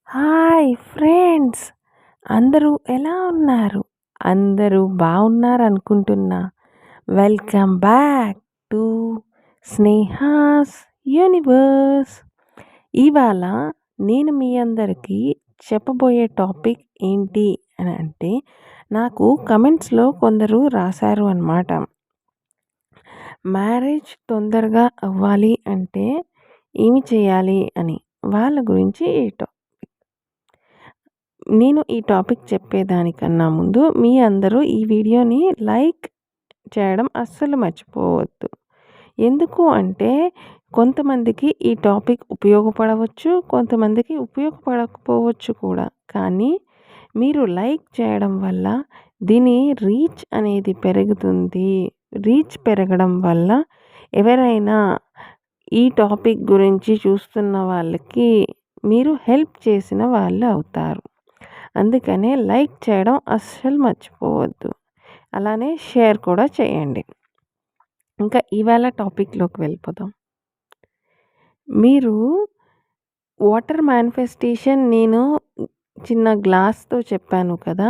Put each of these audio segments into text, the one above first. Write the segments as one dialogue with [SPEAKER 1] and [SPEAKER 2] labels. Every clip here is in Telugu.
[SPEAKER 1] Hi friends! అందరూ ఎలా ఉన్నారు? అందరూ బాగున్నారనుకుంటున్నా. Welcome back to Sneha's universe. ఇవాళ నేను మీ అందరికీ చెప్పబోయే టాపిక్ ఏంటి అని అంటే, నాకు కమెంట్స్‌లో కొందరు రాశారు అన్నమాట. మ్యారేజ్ తొందరగా అవ్వాలి అంటే ఏమి చేయాలి అని. వాళ్ళ గురించి నేను ఈ టాపిక్ చెప్పేదానికన్నా ముందు మీ అందరూ ఈ వీడియోని లైక్ చేయడం అస్సలు మర్చిపోవద్దు. ఎందుకు అంటే కొంతమందికి ఈ టాపిక్ ఉపయోగపడవచ్చు, కొంతమందికి ఉపయోగపడకపోవచ్చు కూడా. కానీ మీరు లైక్ చేయడం వల్ల దీని రీచ్ అనేది పెరుగుతుంది. రీచ్ పెరగడం వల్ల ఎవరైనా ఈ టాపిక్ గురించి చూస్తున్న వాళ్ళకి మీరు హెల్ప్ చేసిన వాళ్ళు అవుతారు. అందుకనే లైక్ చేయడం అస్సలు మర్చిపోవద్దు. అలానే షేర్ కూడా చేయండి. ఇంకా ఇవాళ టాపిక్‌లోకి వెళ్ళిపోదాం. మీరు వాటర్ మేనిఫెస్టేషన్ నేను చిన్న గ్లాస్‌తో చెప్పాను కదా!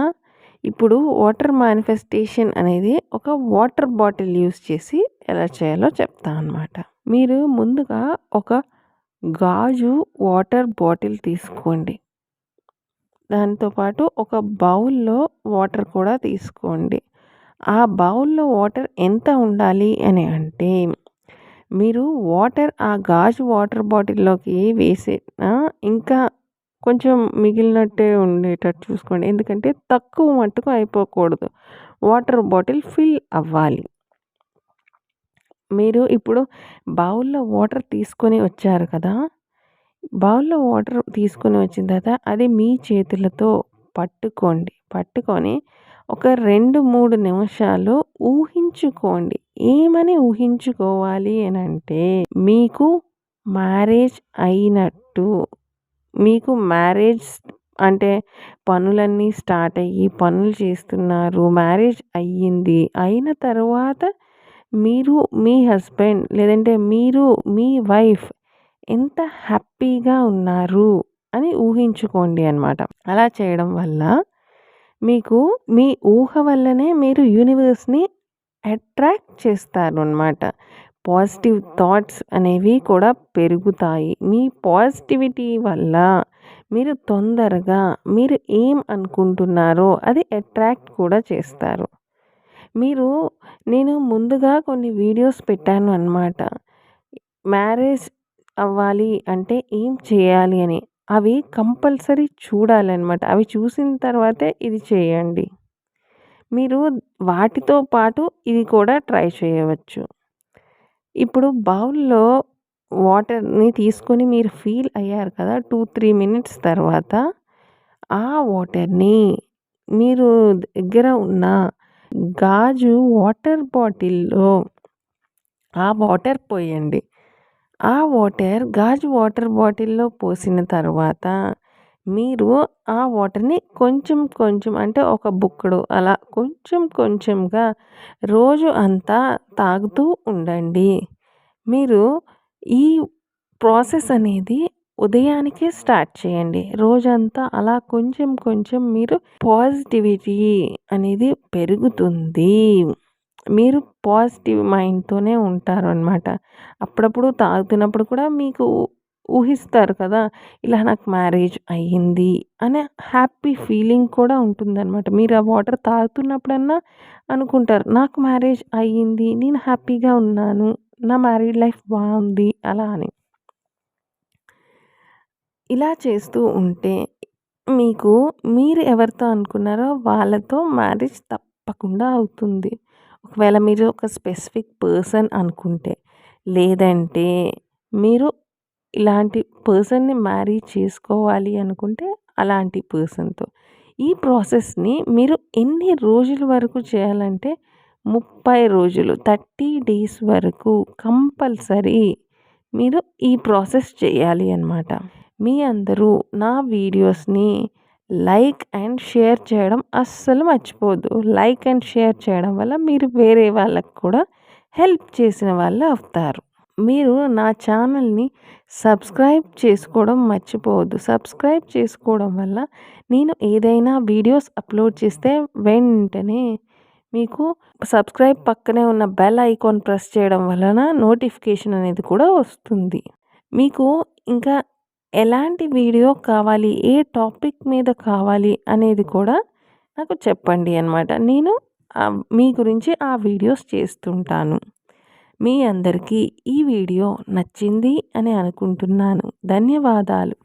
[SPEAKER 1] ఇప్పుడు వాటర్ మేనిఫెస్టేషన్ అనేది ఒక వాటర్ బాటిల్ యూజ్ చేసి ఎలా చేయాలో చెప్తా అనమాట. మీరు ముందుగా ఒక గాజు వాటర్ బాటిల్ తీసుకోండి. దాంతో పాటు ఒక బౌల్‌లో వాటర్ కూడా తీసుకోండి. ఆ బౌల్‌లో వాటర్ ఎంత ఉండాలి అని అంటే, మీరు వాటర్ ఆ గాజు వాటర్ బాటిల్‌లోకి వేసినా ఇంకా కొంచెం మిగిలినట్టే ఉండేటట్టు చూసుకోండి. ఎందుకంటే తక్కువ మట్టుకు అయిపోకూడదు. వాటర్ బాటిల్ ఫిల్ అవ్వాలి. మీరు ఇప్పుడు బౌల్‌లో వాటర్ తీసుకొని వచ్చారు కదా! బౌల్‌లో వాటర్ తీసుకొని వచ్చిన తర్వాత అది మీ చేతులతో పట్టుకోండి. పట్టుకొని ఒక 2, 3 నిమిషాలు ఊహించుకోండి. ఏమని ఊహించుకోవాలి అనంటే, మీకు మ్యారేజ్ అయినట్టు. మీకు మ్యారేజ్ అంటే పనులన్నీ స్టార్ట్ అయ్యి పనులు చేస్తున్నారు. మ్యారేజ్ అయ్యింది. అయిన తర్వాత మీరు మీ హస్బెండ్ లేదంటే మీరు మీ వైఫ్ ఎంత హ్యాపీగా ఉన్నారు అని ఊహించుకోండి అన్నమాట. అలా చేయడం వల్ల మీకు మీ ఊహ వల్లనే మీరు యూనివర్స్‌ని అట్రాక్ట్ చేస్తారు అన్నమాట. పాజిటివ్ థాట్స్ అనేవి కూడా పెరుగుతాయి. మీ పాజిటివిటీ వల్ల మీరు తొందరగా మీరు ఏం అనుకుంటున్నారో అది అట్రాక్ట్ కూడా చేస్తారు. నేను ముందుగా కొన్ని వీడియోస్ పెట్టాను అన్నమాట. మ్యారేజ్ అవ్వాలి అంటే ఏం చేయాలి అని. అవి కంపల్సరీ చూడాలన్నమాట. అవి చూసిన తర్వాతే ఇది చేయండి. మీరు వాటితో పాటు ఇది కూడా ట్రై చేయవచ్చు. ఇప్పుడు బౌల్‌లో వాటర్‌ని తీసుకొని మీరు ఫీల్ అయ్యారు కదా! 2, 3 మినిట్స్ తర్వాత ఆ వాటర్‌ని మీరు దగ్గర ఉన్న గాజు వాటర్ బాటిల్‌లో ఆ వాటర్ పోయండి. ఆ వాటర్ గాజు వాటర్ బాటిల్‌లో పోసిన తర్వాత మీరు ఆ వాటర్‌ని కొంచెం కొంచెం అంటే ఒక బుక్కడు అలా కొంచెం కొంచెంగా రోజు అంతా తాగుతూ ఉండండి. మీరు ఈ ప్రాసెస్ అనేది ఉదయానికే స్టార్ట్ చేయండి. రోజంతా అలా కొంచెం కొంచెం మీరు పాజిటివిటీ అనేది పెరుగుతుంది. మీరు పాజిటివ్ మైండ్‌తోనే ఉంటారనమాట. అప్పుడప్పుడు తాగుతున్నప్పుడు కూడా మీకు ఊహిస్తారు కదా! ఇలా నాకు మ్యారేజ్ అయ్యింది అనే హ్యాపీ ఫీలింగ్ కూడా ఉంటుందనమాట. మీరు ఆ వాటర్ తాగుతున్నప్పుడన్నా అనుకుంటారు. నాకు మ్యారేజ్ అయ్యింది. నేను హ్యాపీగా ఉన్నాను. నా మ్యారీడ్ లైఫ్ బావుంది అలా అని. ఇలా చేస్తూ ఉంటే మీకు మీరు ఎవరితో అనుకున్నారో వాళ్ళతో మ్యారేజ్ తప్పకుండా అవుతుంది. ఒకవేళ మీరు ఒక స్పెసిఫిక్ పర్సన్ అనుకుంటే. లేదంటే మీరు ఇలాంటి పర్సన్‌ని మ్యారీ చేసుకోవాలి అనుకుంటే అలాంటి పర్సన్‌తో. ఈ ప్రాసెస్‌ని మీరు ఎన్ని రోజుల వరకు చేయాలంటే 30 రోజులు 30 డేస్ వరకు కంపల్సరీ మీరు ఈ ప్రాసెస్ చేయాలి అన్నమాట. మీ అందరూ నా వీడియోస్‌ని లైక్ అండ్ షేర్ చేయడం అస్సలు మర్చిపోవద్దు. లైక్ అండ్ షేర్ చేయడం వల్ల మీరు వేరే వాళ్ళకి కూడా హెల్ప్ చేసిన వాళ్ళు అవుతారు. మీరు నా ఛానల్‌ని సబ్స్క్రైబ్ చేసుకోవడం మర్చిపోవద్దు. సబ్స్క్రైబ్ చేసుకోవడం వల్ల నేను ఏదైనా వీడియోస్ అప్‌లోడ్ చేస్తే వెంటనే మీకు సబ్స్క్రైబ్ పక్కనే ఉన్న బెల్ ఐకాన్ ప్రెస్ చేయడం వలన నోటిఫికేషన్ అనేది కూడా వస్తుంది. మీకు ఇంకా ఎలాంటి వీడియో కావాలి, ఏ టాపిక్ మీద కావాలి అనేది కూడా నాకు చెప్పండి అనమాట. నేను మీ గురించి ఆ వీడియోస్ చేస్తుంటాను. మీ అందరికీ ఈ వీడియో నచ్చింది అని అనుకుంటున్నాను. ధన్యవాదాలు.